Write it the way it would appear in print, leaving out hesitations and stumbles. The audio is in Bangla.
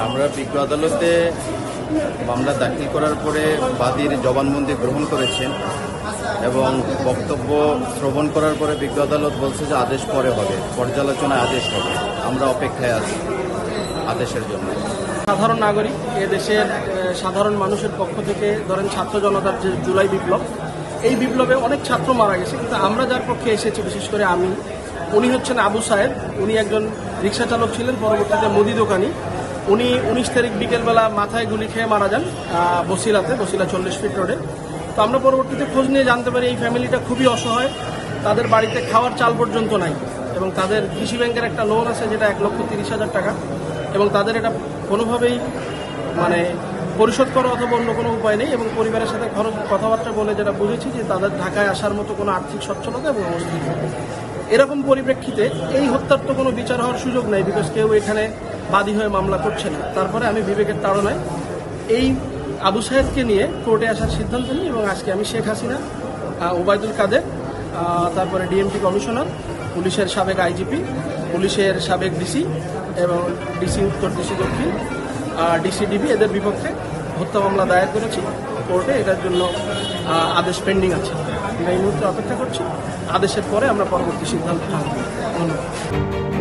আমরা বিজ্ঞ আদালতে মামলা দাখিল করার পরে বাদীর জবানবন্দি গ্রহণ করেছেন এবং বক্তব্য শ্রবণ করার পরে বিজ্ঞ আদালত বলছে যে আদেশ পরে হবে, পর্যালোচনায় আদেশ হবে। আমরা অপেক্ষায় আছি আদেশের জন্য। সাধারণ নাগরিক, এদেশের সাধারণ মানুষের পক্ষ থেকে ধরেন ছাত্র জনতার যে জুলাই বিপ্লব, এই বিপ্লবে অনেক ছাত্র মারা গেছে, কিন্তু আমরা যার পক্ষে এসেছি, বিশেষ করে আমি, উনি হচ্ছেন আবু সাহেব। উনি একজন রিক্সা চালক ছিলেন, পরবর্তীতে মুদি দোকানি। উনি 19 তারিখ বিকেলবেলা মাথায় গুলি খেয়ে মারা যান বসিলা 40 ফিট রোডে। তো আমরা পরবর্তীতে খোঁজ নিয়ে জানতে পারি এই ফ্যামিলিটা খুবই অসহায়, তাদের বাড়িতে খাওয়ার চাল পর্যন্ত নাই এবং তাদের কৃষি ব্যাংকের একটা লোন আছে যেটা 1,30,000 টাকা, এবং তাদের এটা কোনোভাবেই পরিশোধ করা অথবা অন্য কোনো উপায় নেই। এবং পরিবারের সাথে কথাবার্তা বলে যেটা বুঝেছি যে তাদের ঢাকায় আসার মতো কোনো আর্থিক সচ্ছলতা এবং অবস্থা নেই। এরকম পরিপ্রেক্ষিতে এই হত্যার তো কোনো বিচার হওয়ার সুযোগ নেই, বিকজ কেউ এখানে বাদী হয়ে মামলা করছে না। তারপরে আমি বিবেকের তাড়নায় এই আবু সাহেবকে নিয়ে কোর্টে আসার সিদ্ধান্ত নিই এবং আজকে আমি শেখ হাসিনা, ওবায়দুল কাদের, তারপরে ডিএমপি কমিশনার, পুলিশের সাবেক আইজিপি, পুলিশের সাবেক ডিসি এবং ডিসি উত্তর, ডিসি দক্ষিণ, ডিসিডিবি, এদের বিপক্ষে হত্যা মামলা দায়ের করেছি কোর্টে। এটার জন্য আদেশ পেন্ডিং আছে। আমরা এই মুহূর্তে অপেক্ষা করছি। আদেশের পরে আমরা পরবর্তী সিদ্ধান্ত নেব। ধন্যবাদ।